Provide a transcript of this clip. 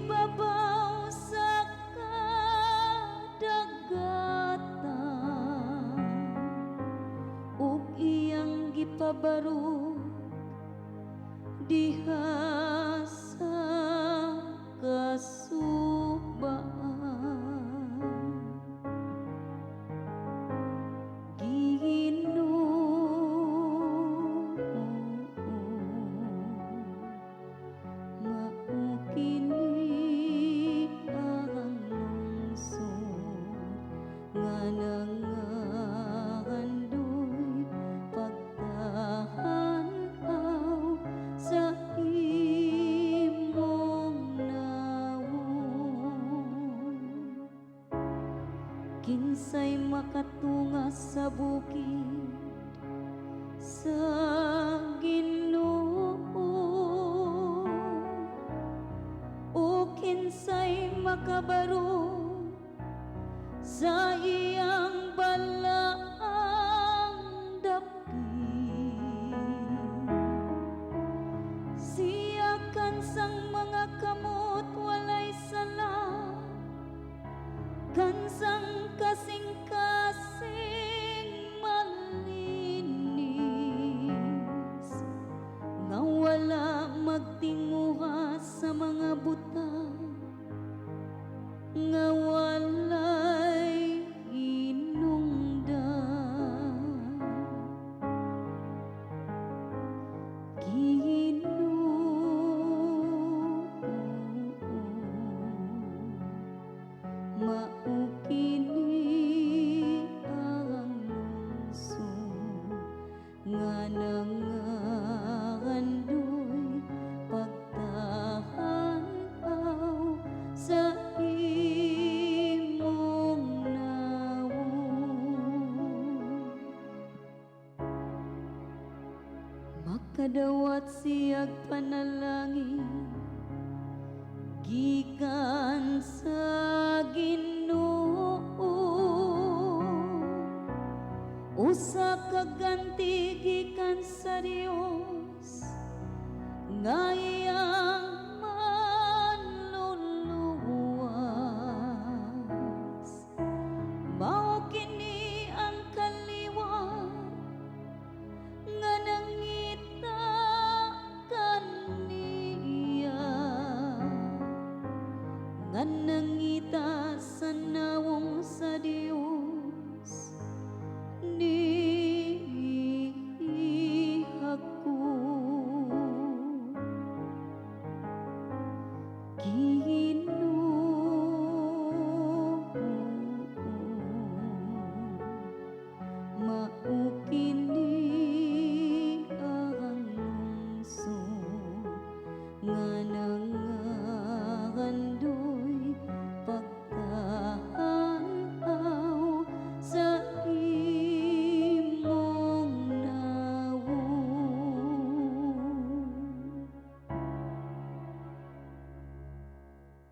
ibabaw sa kadagatan ug iyang gipabarog diha sa kasubaan. Ginoo, mao kini ang lungsod nga nangandoy pagtahanaw sa imong nawon. Kinsay makatungas sa bukid sa Ginoo, o kinsay makabaro sa iyang balaang dapit. Siya kansang mga kamot walay sala, kansang kasing-kasing malinis, nga wala magtinguha sa mga butang, nga walay hinungdan. Ginoo, mao kini ang lungsod nga nangandoy pagtahanaw sa imong nawon. Makadawat siyag panalangin gikan sa Ginoo, usa ka ganti gikan sa Dios nga iyang manluluwas. Mao kini ang kaliwat nga nangita kaniya, nga nangita sa nawong sa Dios ni ako.